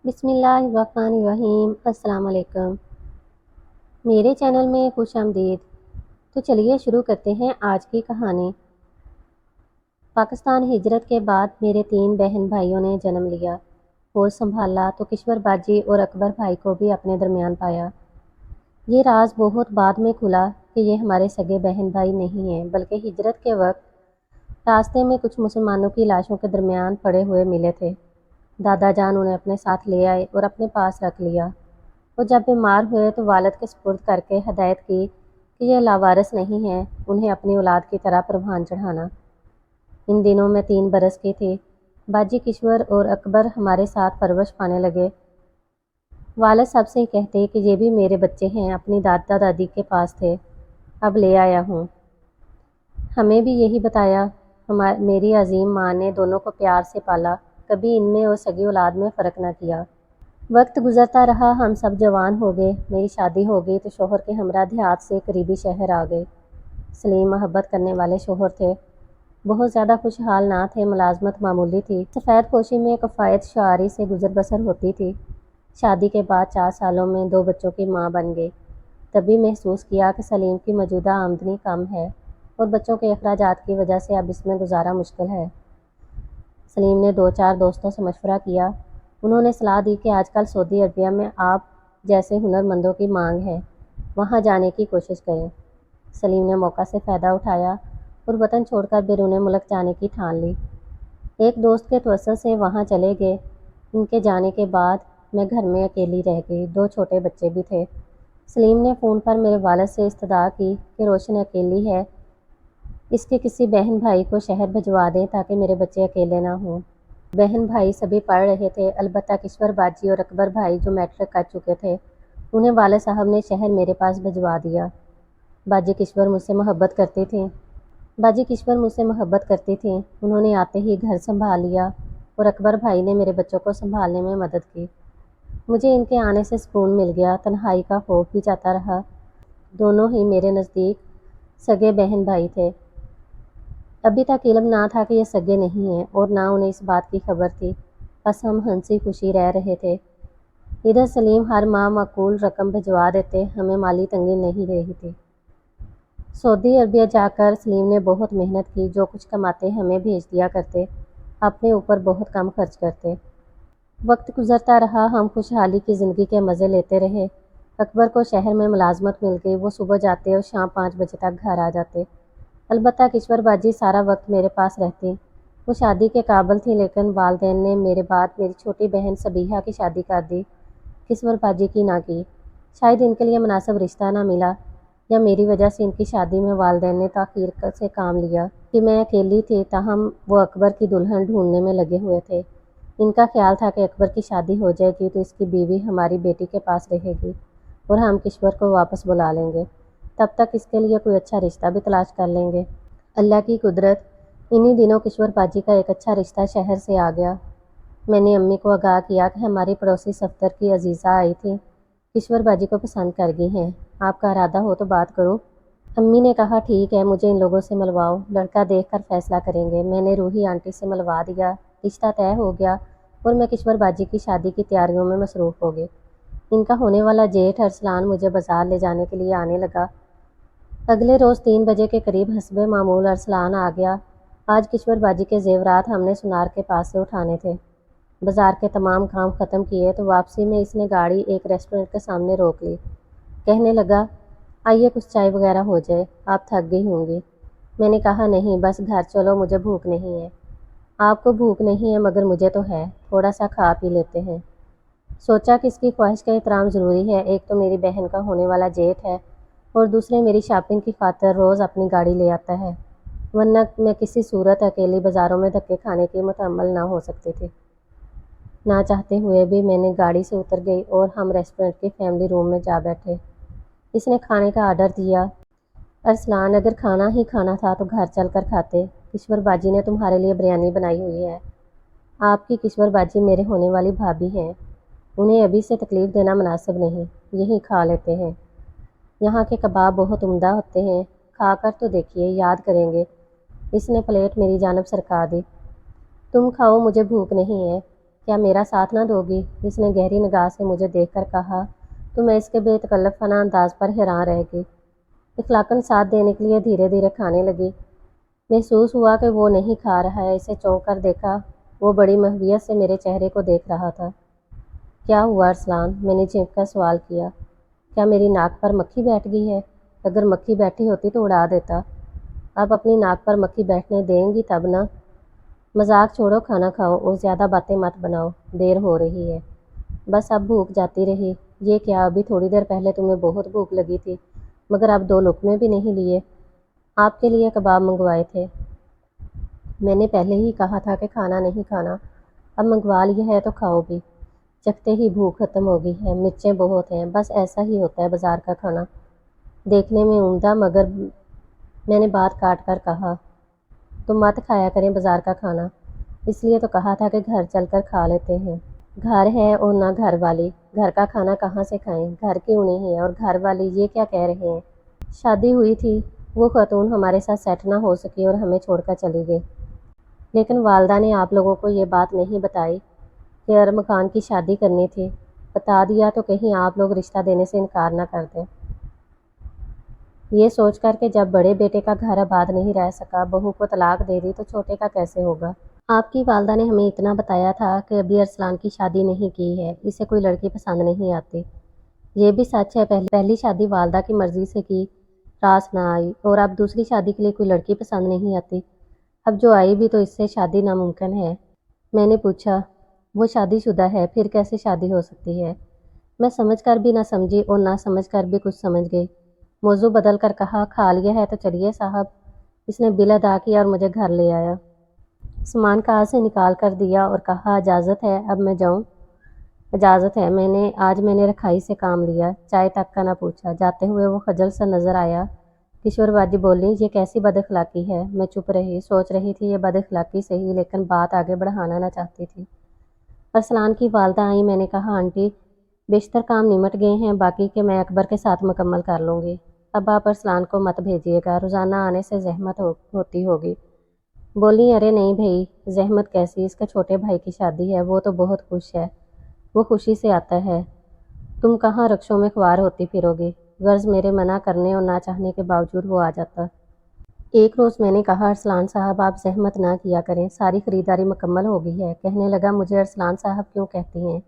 बिस्मिल्लाहिर्रहमानिर्रहीम। अस्सलाम वालेकुम। मेरे चैनल में खुश आमदीद। तो चलिए शुरू करते हैं आज की कहानी। पाकिस्तान हिजरत के बाद मेरे 3 बहन भाइयों ने जन्म लिया। होश संभाला तो किश्वर बाजी और अकबर भाई को भी अपने दरमियान पाया। ये राज बहुत बाद में खुला कि ये हमारे सगे बहन भाई नहीं हैं, बल्कि हिजरत के वक्त रास्ते में कुछ मुसलमानों की लाशों के दरमियान पड़े हुए मिले थे। दादा जान उन्हें अपने साथ ले आए और अपने पास रख लिया। वो जब बीमार हुए तो वालिद के सुपुर्द करके हदायत की कि यह लावारिस नहीं है, उन्हें अपनी औलाद की तरह परवान चढ़ाना। इन दिनों मैं 3 बरस की थी। बाजी किश्वर और अकबर हमारे साथ परवरिश पाने लगे। वालिद सबसे कहते कि ये भी मेरे बच्चे हैं, अपनी दादा दादी के पास थे, अब ले आया हूँ। हमें भी यही बताया। मेरी अजीम माँ ने दोनों को प्यार से पाला, कभी इनमें और सगी औलाद में फ़र्क न किया। वक्त गुजरता रहा, हम सब जवान हो गए। मेरी शादी हो गई तो शोहर के हमरा देहात से करीबी शहर आ गए। सलीम मोहब्बत करने वाले शोहर थे, बहुत ज़्यादा खुशहाल ना थे, मुलाजमत मामूली थी। सफ़ेद पोशी में कफ़ायत शारी से गुजर बसर होती थी। शादी के बाद 4 सालों में 2 बच्चों की माँ बन गई। तभी महसूस किया कि सलीम की मौजूदा आमदनी कम है और बच्चों के अखराजात की वजह से अब इसमें गुजारा मुश्किल है। सलीम ने 2-4 दोस्तों से मशवरा किया। उन्होंने सलाह दी कि आजकल सऊदी अरबिया में आप जैसे हुनरमंदों की मांग है, वहाँ जाने की कोशिश करें। सलीम ने मौका से फ़ायदा उठाया और वतन छोड़कर बैरून मुल्क जाने की ठान ली। एक दोस्त के तवस्सुत से वहाँ चले गए। इनके जाने के बाद मैं घर में अकेली रह गई, 2 छोटे बच्चे भी थे। सलीम ने फ़ोन पर मेरे वालिद से इस्तदा की कि रोशन अकेली है, इसके किसी बहन भाई को शहर भिजवा दें ताकि मेरे बच्चे अकेले ना हों। बहन भाई सभी पढ़ रहे थे, अलबत्ता किश्वर बाजी और अकबर भाई जो मैट्रिक कर चुके थे, उन्हें वाले साहब ने शहर मेरे पास भिजवा दिया। बाजी किश्वर मुझसे मोहब्बत करती थी। उन्होंने आते ही घर संभाल लिया और अकबर भाई ने मेरे बच्चों को संभालने में मदद की। मुझे इनके आने से सुकून मिल गया, तन्हाई का खौफ भी जाता रहा। दोनों ही मेरे नज़दीक सगे बहन भाई थे। अभी तक इल्म ना था कि ये सगे नहीं हैं और ना उन्हें इस बात की खबर थी, बस हम हंसी खुशी रह रहे थे। इधर सलीम हर माह माकूल रकम भिजवा देते, हमें माली तंगी नहीं रही थी। सऊदी अरबिया जाकर सलीम ने बहुत मेहनत की, जो कुछ कमाते हमें भेज दिया करते, अपने ऊपर बहुत कम खर्च करते। वक्त गुजरता रहा, हम खुशहाली की ज़िंदगी के मज़े लेते रहे। अकबर को शहर में मुलाजमत मिल गई, वो सुबह जाते और शाम 5 बजे तक घर आ जाते। अलबत्ता किश्वर बाजी सारा वक्त मेरे पास रहती। वो शादी के काबिल थी, लेकिन वालदैन ने मेरे बाद मेरी छोटी बहन सबीहा की शादी कर दी, किश्वर बाजी की ना की। शायद इनके लिए मुनासिब रिश्ता ना मिला या मेरी वजह से इनकी शादी में वालदैन ने ताख़ीर से काम लिया कि मैं अकेली थी, ताहम वो अकबर की दुल्हन ढूंढने में लगे हुए थे। इनका ख्याल था कि अकबर की शादी हो जाएगी तो इसकी बीवी हमारी बेटी के पास रहेगी और हम किश्वर को वापस बुला लेंगे, तब तक इसके लिए कोई अच्छा रिश्ता भी तलाश कर लेंगे। अल्लाह की कुदरत, इन्हीं दिनों किश्वर बाजी का एक अच्छा रिश्ता शहर से आ गया। मैंने अम्मी को आगाह किया कि हमारी पड़ोसी सफ्तर की अजीज़ा आई थी, किश्वर बाजी को पसंद कर गई हैं, आपका इरादा हो तो बात करो। अम्मी ने कहा ठीक है, मुझे इन लोगों से मिलवाओ, लड़का देखकर फैसला करेंगे। मैंने रूही आंटी से मिलवा दिया, रिश्ता तय हो गया और मैं किश्वर बाजी की शादी की तैयारियों में मसरूफ़ हो गई। इनका होने वाला जेठ अरसलान मुझे बाजार ले जाने के लिए आने लगा। अगले रोज़ 3 बजे के करीब हस्बे मामूल अरसलान आ गया। आज किश्वर बाजी के ज़ेवरात हमने सुनार के पास से उठाने थे। बाजार के तमाम काम ख़त्म किए तो वापसी में इसने गाड़ी एक रेस्टोरेंट के सामने रोक ली। कहने लगा, आइए कुछ चाय वगैरह हो जाए, आप थक गई होंगी। मैंने कहा नहीं, बस घर चलो, मुझे भूख नहीं है। आपको भूख नहीं है मगर मुझे तो है, थोड़ा सा खा पी लेते हैं। सोचा कि इसकी ख्वाहिश का एहतराम ज़रूरी है, एक तो मेरी बहन का होने वाला जेठ है और दूसरे मेरी शॉपिंग की खातिर रोज़ अपनी गाड़ी ले आता है, वरना मैं किसी सूरत अकेली बाज़ारों में धक्के खाने की मुतहम्मल ना हो सकती थी। ना चाहते हुए भी मैंने गाड़ी से उतर गई और हम रेस्टोरेंट के फैमिली रूम में जा बैठे। इसने खाने का आर्डर दिया। अरसलान, अगर खाना ही खाना था तो घर चल कर खाते, किश्वर बाजी ने तुम्हारे लिए बिरयानी बनाई हुई है। आपकी किश्वर बाजी मेरे होने वाली भाभी हैं, उन्हें अभी से तकलीफ़ देना मुनासिब नहीं, यही खा लेते हैं। यहाँ के कबाब बहुत उम्दा होते हैं, खाकर तो देखिए, याद करेंगे। इसने प्लेट मेरी जानब सरका दी। तुम खाओ, मुझे भूख नहीं है। کیا میرا ساتھ نہ دوگی؟ اس نے گہری نگاہ سے مجھے دیکھ کر کہا تو میں اس کے بے تکلف فنا انداز پر حیران رہ گئی۔ اخلاقاً ساتھ دینے کے لیے دھیرے دھیرے کھانے لگی۔ محسوس ہوا کہ وہ نہیں کھا رہا ہے، اسے چونک کر دیکھا، وہ بڑی محویت سے میرے چہرے کو دیکھ رہا تھا۔ کیا ہوا ارسلان؟ میں نے جھنک کر سوال کیا۔ کیا میری ناک پر مکھی بیٹھ گئی ہے؟ اگر مکھی بیٹھی ہوتی تو اڑا دیتا۔ اب اپنی ناک پر مکھی بیٹھنے دیں گی تب نہ؟ مذاق چھوڑو، کھانا کھاؤ اور زیادہ باتیں مت بناؤ، دیر ہو رہی ہے۔ بس اب بھوک جاتی رہی۔ یہ کیا، ابھی تھوڑی دیر پہلے تمہیں بہت بھوک لگی تھی مگر اب 2 لقمے بھی نہیں لیے۔ آپ کے لیے کباب منگوائے تھے۔ میں نے پہلے ہی کہا تھا کہ کھانا نہیں کھانا، اب منگوا لیا ہے تو کھاؤ بھی۔ چکھتے ہی بھوک ختم ہو گئی ہے، مرچیں بہت ہیں، بس ایسا ہی ہوتا ہے بازار کا کھانا، دیکھنے میں عمدہ مگر… میں نے بات کاٹ کر کہا تو مت کھایا کریں بازار کا کھانا، اس لیے تو کہا تھا کہ گھر چل کر کھا لیتے ہیں۔ گھر ہے اور نہ گھر والی، گھر کا کھانا کہاں سے کھائیں؟ گھر کیوں نہیں ہے اور گھر والی، یہ کیا کہہ رہے ہیں؟ شادی ہوئی تھی، وہ خاتون ہمارے ساتھ سیٹ نہ ہو سکی اور ہمیں چھوڑ کر چلی گئی، لیکن والدہ نے آپ لوگوں کو یہ بات نہیں بتائی کہ ارمکان کی شادی کرنی تھی؟ بتا دیا تو کہیں آپ لوگ رشتہ دینے سے انکار نہ کر دیں۔ یہ سوچ کر کہ جب بڑے بیٹے کا گھر آباد نہیں رہ سکا، بہو کو طلاق دے دی تو چھوٹے کا کیسے ہوگا؟ آپ کی والدہ نے ہمیں اتنا بتایا تھا کہ ابھی ارسلان کی شادی نہیں کی ہے، اسے کوئی لڑکی پسند نہیں آتی۔ یہ بھی سچ ہے، پہلی شادی والدہ کی مرضی سے کی، راس نہ آئی، اور اب دوسری شادی کے لیے کوئی لڑکی پسند نہیں آتی۔ اب جو آئی بھی تو اس سے شادی ناممکن ہے۔ میں نے پوچھا، وہ شادی شدہ ہے، پھر کیسے شادی ہو سکتی ہے؟ میں سمجھ کر بھی نہ سمجھی اور نہ سمجھ کر بھی کچھ سمجھ گئی۔ موضوع بدل کر کہا، کھا لیا ہے تو چلیے صاحب۔ اس نے بل ادا کیا اور مجھے گھر لے آیا۔ سامان کار سے نکال کر دیا اور کہا، اجازت ہے اب میں جاؤں؟ اجازت ہے۔ آج میں نے رکھائی سے کام لیا، چائے تک کا نہ پوچھا۔ جاتے ہوئے وہ خجل سا نظر آیا۔ کشور باجی بولی، یہ کیسی بد اخلاقی ہے؟ میں چپ رہی، سوچ رہی تھی یہ بد اخلاقی صحیح، لیکن بات آگے بڑھانا نہ چاہتی تھی۔ ارسلان کی والدہ آئیں۔ میں نے کہا، آنٹی بیشتر کام نمٹ گئے ہیں، باقی کے میں اکبر کے ساتھ مکمل کر لوں گی۔ اب آپ ارسلان کو مت بھیجیے گا، روزانہ آنے سے زحمت ہوتی ہوگی۔ بولی، ارے نہیں بھائی، زحمت کیسی، اس کے چھوٹے بھائی کی شادی ہے، وہ تو بہت خوش ہے، وہ خوشی سے آتا ہے، تم کہاں رکشوں میں خوار ہوتی پھرو گی؟ غرض میرے منع کرنے اور نہ چاہنے کے باوجود وہ آ جاتا۔ ایک روز میں نے کہا، ارسلان صاحب آپ زحمت نہ کیا کریں، ساری خریداری مکمل ہو گئی ہے۔ کہنے لگا، مجھے ارسلان صاحب کیوں کہتی ہیں؟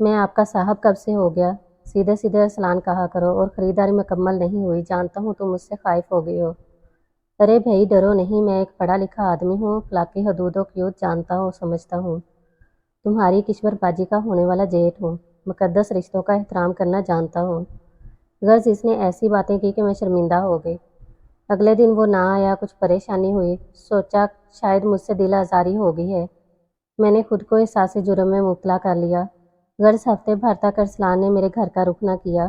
میں آپ کا صاحب کب سے ہو گیا؟ سیدھے سیدھے ارسلان کہا کرو، اور خریداری مکمل نہیں ہوئی، جانتا ہوں تم مجھ سے خائف ہو گئی ہو۔ ارے بھائی ڈرو نہیں، میں ایک پڑھا لکھا آدمی ہوں، اخلاقی حدود و قیود جانتا ہوں، سمجھتا ہوں، تمہاری کشور باجی کا ہونے والا جیٹ ہوں، مقدس رشتوں کا احترام کرنا جانتا ہوں۔ غرض اس نے ایسی باتیں کی کہ میں شرمندہ ہو گئی۔ اگلے دن وہ نہ آیا، کچھ پریشانی ہوئی، سوچا شاید مجھ سے دل آزاری ہو گئی ہے، میں نے خود کو احساس جرم میں مبتلا کر لیا۔ غرض ہفتے بھر تک ارسلان نے میرے گھر کا رخ نہ کیا۔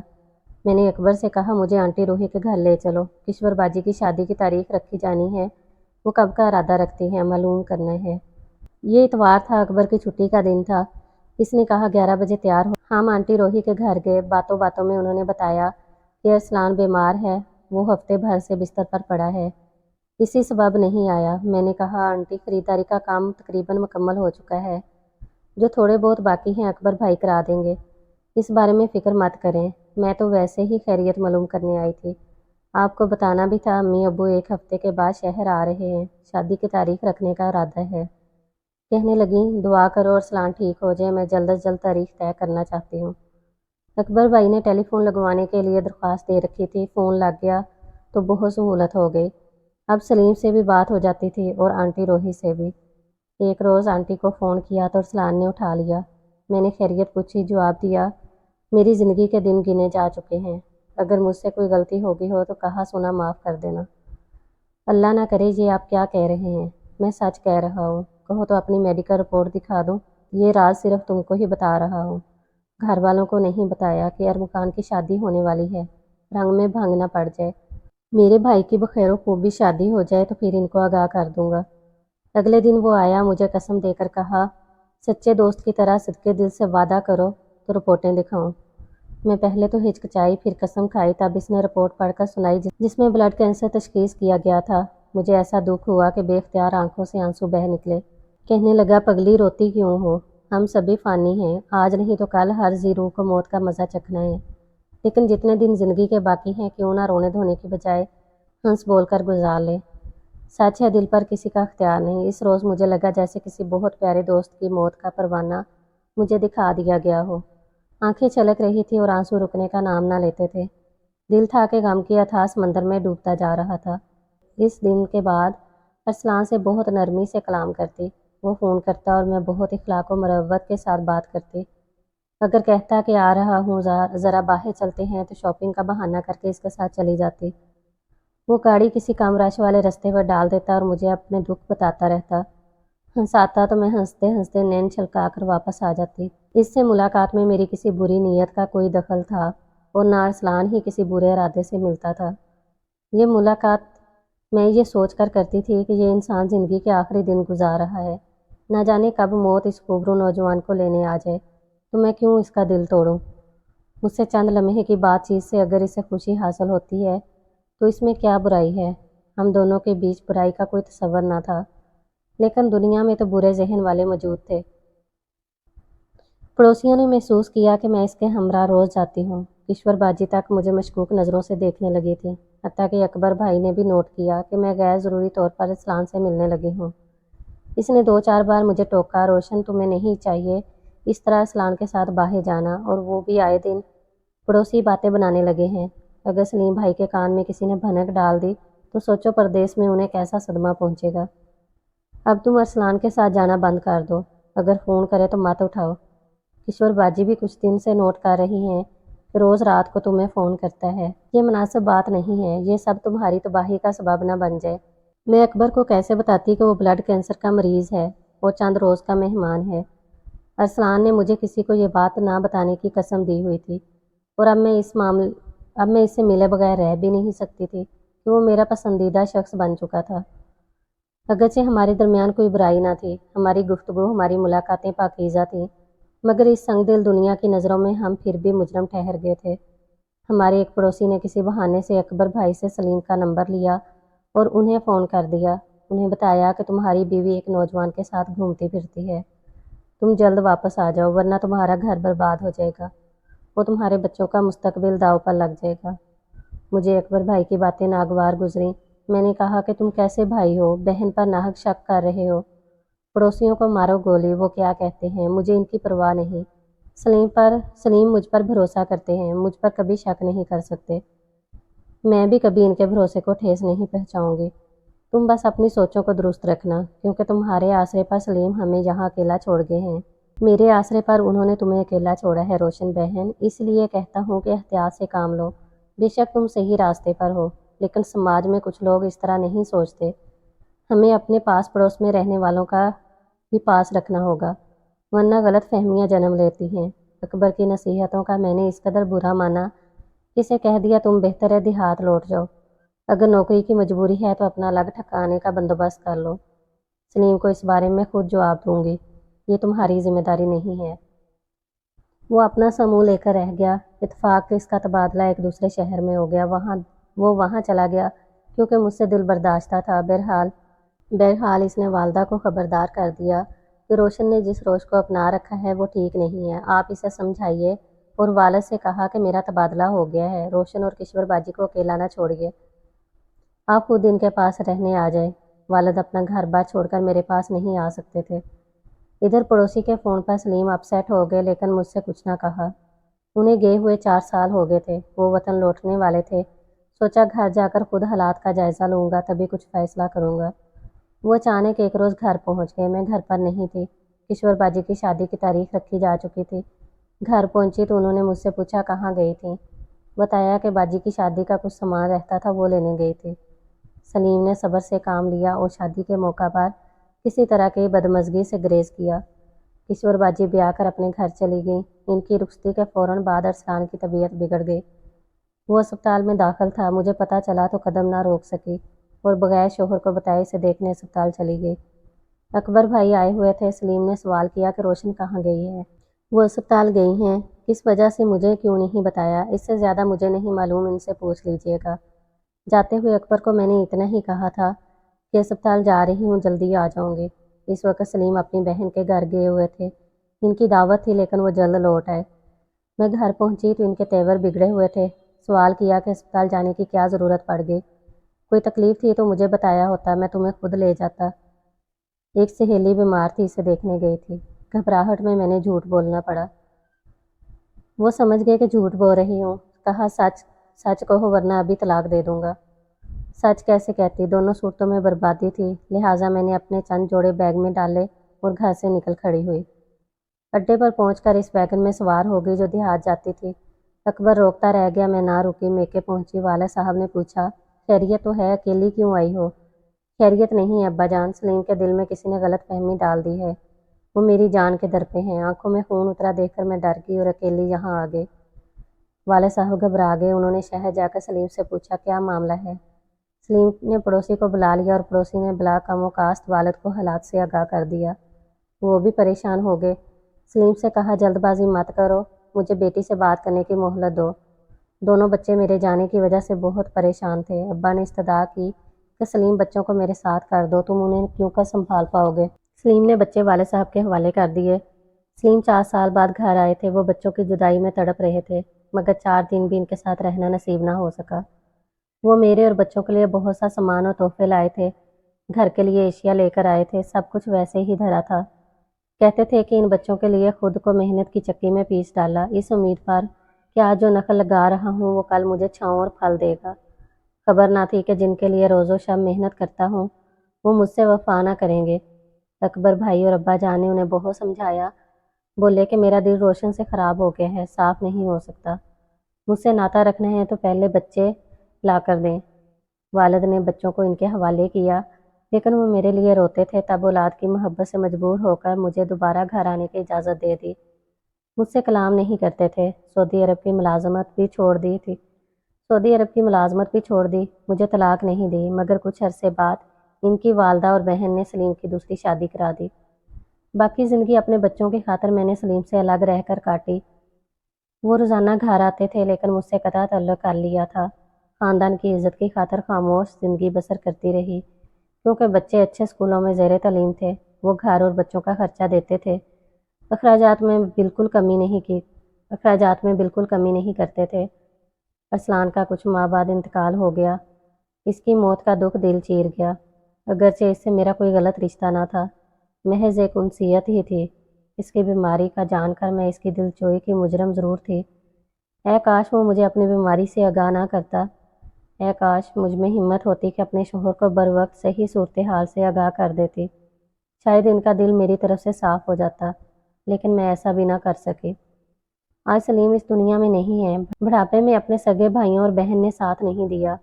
میں نے اکبر سے کہا، مجھے آنٹی روحی کے گھر لے چلو، کشور باجی کی شادی کی تاریخ رکھی جانی ہے، وہ کب کا ارادہ رکھتی ہیں، معلوم کرنا ہے۔ یہ اتوار تھا، اکبر کی چھٹی کا دن تھا۔ اس نے کہا 11 بجے تیار ہو۔ ہم آنٹی روحی کے گھر گئے۔ باتوں باتوں میں انہوں نے بتایا کہ ارسلان بیمار ہے، وہ ہفتے بھر سے بستر پر پڑا ہے، اسی سبب نہیں آیا۔ میں نے کہا، آنٹی خریداری کا کام تقریباً مکمل ہو چکا ہے، جو تھوڑے بہت باقی ہیں اکبر بھائی کرا دیں گے، اس بارے میں فکر مت کریں، میں تو ویسے ہی خیریت معلوم کرنے آئی تھی، آپ کو بتانا بھی تھا، امی ابو 1 ہفتے کے بعد شہر آ رہے ہیں، شادی کی تاریخ رکھنے کا ارادہ ہے۔ کہنے لگیں، دعا کرو ارسلان ٹھیک ہو جائے، میں جلد از جلد تاریخ طے کرنا چاہتی ہوں۔ اکبر بھائی نے ٹیلی فون لگوانے کے لیے درخواست دے رکھی تھی، فون لگ گیا تو بہت سہولت ہو گئی، اب سلیم سے بھی بات ہو جاتی تھی اور آنٹی روحی سے بھی۔ ایک روز آنٹی کو فون کیا تو ارسلان نے اٹھا لیا۔ میں نے خیریت پوچھی، جواب دیا، میری زندگی کے دن گنے جا چکے ہیں، اگر مجھ سے کوئی غلطی ہو گئی ہو تو کہا سنا معاف کر دینا۔ اللہ نہ کرے، یہ آپ کیا کہہ رہے ہیں؟ میں سچ کہہ رہا ہوں، کہو تو اپنی میڈیکل رپورٹ دکھا دوں، یہ راز صرف تم کو ہی بتا رہا ہوں، گھر والوں کو نہیں بتایا کہ ارمکان کی شادی ہونے والی ہے، رنگ میں بھنگ نہ پڑ جائے، میرے بھائی کی بخیر و خوبی شادی ہو جائے تو پھر ان کو آگاہ کر دوں گا۔ اگلے دن وہ آیا، مجھے قسم دے کر کہا، سچے دوست کی طرح صدقے دل سے وعدہ کرو تو رپورٹیں دکھاؤں۔ میں پہلے تو ہچکچائی، پھر قسم کھائی، تب اس نے رپورٹ پڑھ کر سنائی جس میں بلڈ کینسر تشخیص کیا گیا تھا۔ مجھے ایسا دکھ ہوا کہ بے اختیار آنکھوں سے آنسو بہہ نکلے۔ कहने लगा, पगली रोती क्यों हो? हम सभी फानी हैं, आज नहीं तो कल हर जी रूह को मौत का मज़ा चखना है। लेकिन जितने दिन ज़िंदगी के बाकी हैं क्यों ना रोने धोने की बजाय हंस बोल कर गुजार ले। सच है, दिल पर किसी का अख्तियार नहीं। इस रोज़ मुझे लगा जैसे किसी बहुत प्यारे दोस्त की मौत का परवाना मुझे दिखा दिया गया हो। आंखें छलक रही थी और आंसू रुकने का नाम ना लेते थे। दिल था कि गम के अथाह समंदर में डूबता जा रहा था। इस दिन के बाद अरसलान से बहुत नरमी से कलाम करती। वो फ़ोन करता और मैं बहुत इखलाक व मरवत के साथ बात करती। अगर कहता कि आ रहा हूँ, ज़रा बाहर चलते हैं, तो शॉपिंग का बहाना करके इसके साथ चली जाती। वो गाड़ी किसी कम रश वाले रास्ते पर डाल देता और मुझे अपने दुख बताता रहता। हंसाता तो मैं हंसते हंसते नैन छलका कर वापस आ जाती। इससे मुलाकात में मेरी किसी बुरी नीयत का कोई दखल था और ना अरसलान ही किसी बुरे इरादे से मिलता था। ये मुलाकात मैं ये सोच कर करती थी कि ये इंसान ज़िंदगी के आखिरी दिन गुजार रहा है। ना जाने कब मौत इस खूबरू नौजवान को लेने आ जाए, तो मैं क्यों इसका दिल तोड़ूं। मुझसे चंद लम्हे की बातचीत से अगर इसे खुशी हासिल होती है तो इसमें क्या बुराई है। हम दोनों के बीच बुराई का कोई तसव्वुर ना था, लेकिन दुनिया में तो बुरे जहन वाले मौजूद थे। पड़ोसियों ने महसूस किया कि मैं इसके हमरा रोज़ जाती हूँ। ईश्वर बाजी तक मुझे मशकूक नज़रों से देखने लगी थी। हत्ता कि अकबर भाई ने भी नोट किया कि मैं गैर ज़रूरी तौर पर इस्लान से मिलने लगी हूँ। इसने 2-4 बार मुझे टोका, रोशन तुम्हें नहीं चाहिए इस तरह इस्लान के साथ बाहर जाना, और वो भी आए दिन। पड़ोसी बातें बनाने लगे हैं। अगर सलीम भाई के कान में किसी ने भनक डाल दी तो सोचो परदेश में उन्हें कैसा सदमा पहुँचेगा। अब तुम अरसलान के साथ जाना बंद कर दो। अगर फ़ोन करे तो मत उठाओ। किशोर बाजी भी कुछ दिन से नोट कर रही हैं कि रोज़ रात को तुम्हें फ़ोन करता है। ये मुनासिब बात नहीं है। ये सब तुम्हारी तबाही का सबब न बन जाए। मैं अकबर को कैसे बताती कि वो ब्लड कैंसर का मरीज़ है और चंद रोज़ का मेहमान है। अरसलान ने मुझे किसी को ये बात ना बताने की कसम दी हुई थी, और अब मैं इससे मिले बगैर रह भी नहीं सकती थी कि वो मेरा पसंदीदा शख्स बन चुका था। अगरचे हमारे दरमियान कोई बुराई ना थी, हमारी गुफ्तगू, हमारी मुलाकातें पाकीज़ा थीं, मगर इस संगदिल दुनिया की नज़रों में हम फिर भी मुजरम ठहर गए थे। हमारे एक पड़ोसी ने किसी बहाने से अकबर भाई से सलीम का नंबर लिया और उन्हें फ़ोन कर दिया। उन्हें बताया कि तुम्हारी बीवी एक नौजवान के साथ घूमती फिरती है, तुम जल्द वापस आ जाओ वरना तुम्हारा घर बर्बाद हो जाएगा और तुम्हारे बच्चों का मुस्तकबिल दाव पर लग जाएगा। मुझे अकबर भाई की बातें नागवार गुजरी। मैंने कहा कि तुम कैसे भाई हो, बहन पर नाहक शक कर रहे हो। पड़ोसियों को मारो गोली, वो क्या कहते हैं, मुझे इनकी परवाह नहीं। सलीम मुझ पर भरोसा करते हैं, मुझ पर कभी शक नहीं कर सकते। मैं भी कभी इनके भरोसे को ठेस नहीं पहुँचाऊँगी। तुम बस अपनी सोचों को दुरुस्त रखना, क्योंकि तुम्हारे आसरे पर सलीम हमें यहाँ अकेला छोड़ गए हैं। मेरे आसरे पर उन्होंने तुम्हें अकेला छोड़ा है रोशन बहन, इसलिए कहता हूँ कि एहतियात से काम लो। बेशक तुम सही रास्ते पर हो, लेकिन समाज में कुछ लोग इस तरह नहीं सोचते। हमें अपने पास पड़ोस में रहने वालों का भी पास रखना होगा, वरना गलत फहमियाँ जन्म लेती हैं। अकबर की नसीहतों का मैंने इस कदर बुरा माना कि इसे कह दिया, तुम बेहतर है देहात लौट जाओ। अगर नौकरी की मजबूरी है तो अपना अलग ठिकाने का बंदोबस्त कर लो। सलीम को इस बारे में खुद जवाब दूंगी, ये तुम्हारी जिम्मेदारी नहीं है। वो अपना समूह लेकर रह गया। इत्तेफाक से इसका तबादला एक दूसरे शहर में हो गया। वो वहाँ चला गया क्योंकि मुझसे दिल बर्दाश्ता था। बहरहाल इसने वालदा को खबरदार कर दिया कि रोशन ने जिस रोश को अपना रखा है वो ठीक नहीं है, आप इसे समझाइए, और वालिद से कहा कि मेरा तबादला हो गया है, रोशन और किशोर बाजी को अकेला ना छोड़िए, आप खुद इनके पास रहने आ जाए। वालिद अपना घर बार छोड़कर मेरे पास नहीं आ सकते थे। इधर पड़ोसी के फ़ोन पर सलीम अपसेट हो गए, लेकिन मुझसे कुछ ना कहा। उन्हें गए हुए 4 साल हो गए थे। वो वतन लौटने वाले थे। सोचा घर जाकर खुद हालात का जायज़ा लूँगा, तभी कुछ फ़ैसला करूँगा। वो अचानक एक रोज़ घर पहुँच गए। मैं घर पर नहीं थी। किशोर बाजी की शादी की तारीख रखी जा चुकी थी। घर पहुँची तो उन्होंने मुझसे पूछा कहाँ गई थी। बताया कि बाजी की शादी का कुछ सामान रहता था, वो लेने गई थी। सलीम ने सब्र से काम लिया और शादी के मौका पर किसी तरह की बदमज़गी से ग्रेज़ किया। किशोर बाजी ब्याह कर अपने घर चली गई। इनकी रुखसती के फ़ौरन बाद अरसलान की तबीयत बिगड़ गई। वो अस्पताल में दाखिल था। मुझे पता चला तो कदम ना रोक सकी और बगैर शोहर को बताए इसे देखने अस्पताल चली गई। अकबर भाई आए हुए थे। सलीम ने सवाल किया कि रोशन कहाँ गई है। वो अस्पताल गई हैं। किस वजह से मुझे क्यों नहीं बताया, इससे ज़्यादा मुझे नहीं मालूम, इनसे पूछ लीजिएगा। जाते हुए अकबर को मैंने इतना ही कहा था कि अस्पताल जा रही हूँ, जल्दी आ जाऊँगी। इस वक्त सलीम अपनी बहन के घर गए हुए थे। इनकी दावत थी लेकिन वो जल्द लौट आए। मैं घर पहुंची तो इनके तेवर बिगड़े हुए थे। सवाल किया कि अस्पताल जाने की क्या ज़रूरत पड़ गई, कोई तकलीफ़ थी तो मुझे बताया होता, मैं तुम्हें खुद ले जाता। एक सहेली बीमार थी, इसे देखने गई थी। घबराहट में मैंने झूठ बोलना पड़ा। वो समझ गए कि झूठ बोल रही हूँ। कहा सच सच कहो वरना अभी तलाक दे दूंगा। सच कैसे कहती, दोनों सूरतों में बर्बादी थी। लिहाजा मैंने अपने चंद जोड़े बैग में डाले और घर से निकल खड़ी हुई। अड्डे पर पहुंचकर इस वैगन में सवार हो गई जो देहात जाती थी। अकबर रोकता रह गया, मैं ना रुकी। मेके पहुंची। वाला साहब ने पूछा, खैरियत तो है, अकेली क्यों आई हो? खैरियत नहीं है अब्बा जान, सलीम के दिल में किसी ने गलत फहमी डाल दी है। वो मेरी जान के दर पे हैं। आंखों में खून उतरा देखकर मैं डर गई और अकेली यहाँ आ गई। वाले साहब घबरा गए। उन्होंने शहर जाकर सलीम से पूछा, क्या मामला है? सलीम ने पड़ोसी को बुला लिया और पड़ोसी ने बिला कमोकास्त वालिद को हालात से आगाह कर दिया। वो भी परेशान हो गए। सलीम से कहा, जल्दबाजी मत करो, मुझे बेटी से बात करने की मोहलत दो। दोनों बच्चे मेरे जाने की वजह से बहुत परेशान थे। अब्बा ने इस्तदा की कि सलीम बच्चों को मेरे साथ कर दो, तुम उन्हें क्यों कर संभाल पाओगे। सलीम ने बच्चे वाले साहब के हवाले कर दिए। सलीम 4 साल बाद घर आए थे। वो बच्चों की जुदाई में तड़प रहे थे, मगर 4 दिन भी इनके साथ रहना नसीब ना हो सका। वो मेरे और बच्चों के लिए बहुत सा सामान और तोहफे लाए थे। घर के लिए एशिया लेकर आए थे। सब कुछ वैसे ही धरा था। कहते थे कि इन बच्चों के लिए खुद को मेहनत की चक्की में पीस डाला, इस उम्मीद पर कि आज जो नखल लगा रहा हूँ वो कल मुझे छाँव और फल देगा। खबर ना थी कि जिनके लिए रोज़ो शब मेहनत करता हूँ वो मुझसे वफा ना करेंगे। अकबर भाई और अब्बा जान ने उन्हें बहुत समझाया। बोले कि मेरा दिल रोशन से ख़राब हो गया है, साफ नहीं हो सकता। मुझसे नाता रखना है तो पहले बच्चे ला कर दें। वालिद ने बच्चों को इनके हवाले किया, लेकिन वो मेरे लिए रोते थे। तब औलाद की मोहब्बत से मजबूर होकर मुझे दोबारा घर आने की इजाज़त दे दी। मुझसे कलाम नहीं करते थे। सऊदी अरब की मुलाजमत भी छोड़ दी थी। मुझे तलाक नहीं दी, मगर कुछ अरसे बाद इनकी वालदा और बहन ने सलीम की दूसरी शादी करा दी। बाकी ज़िंदगी अपने बच्चों की खातिर मैंने सलीम से अलग रहकर काटी। वो रोज़ाना घर आते थे लेकिन मुझसे कतई ताल्लुक़ कर लिया था। ख़ानदान की इज़्ज़त की खातिर खामोश ज़िंदगी बसर करती रही। क्योंकि बच्चे अच्छे स्कूलों में ज़ेर तालीम थे, वो घर और बच्चों का खर्चा देते थे। अखराजात में बिल्कुल कमी नहीं करते थे। अरसलान का कुछ माह बाद इंतकाल हो गया। इसकी मौत का दुख दिल चीर गया। अगरचे इससे मेरा कोई गलत रिश्ता ना था, महज एक उनसियत ही थी। इसकी बीमारी का जानकर मैं इसकी दिलजोई की मुजरम ज़रूर थी। ऐ काश वो मुझे अपनी बीमारी से आगाह ना करता। ऐ काश मुझ में हिम्मत होती कि अपने शोहर को बर वक्त सही सूरत हाल से आगाह कर देती। शायद इनका दिल मेरी तरफ से साफ़ हो जाता, लेकिन मैं ऐसा भी ना कर सकी। आज सलीम इस दुनिया में नहीं है। बुढ़ापे में अपने सगे भाइयों और बहन ने साथ नहीं दिया।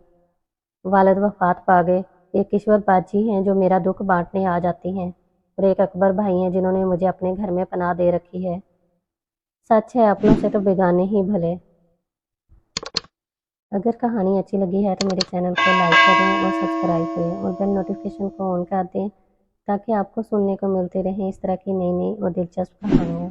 वालिद वफ़ात पा गए। एक ईश्वर बाजी हैं जो मेरा दुख बांटने आ जाती हैं, और एक अकबर भाई हैं जिन्होंने मुझे अपने घर में पनाह दे रखी है। सच है, अपनों से तो बेगाने ही भले। अगर कहानी अच्छी लगी है तो मेरे चैनल को लाइक करें और सब्सक्राइब करें और बेल नोटिफिकेशन को ऑन कर दें ताकि आपको सुनने को मिलती रहें इस तरह की नई नई और दिलचस्प कहानियाँ।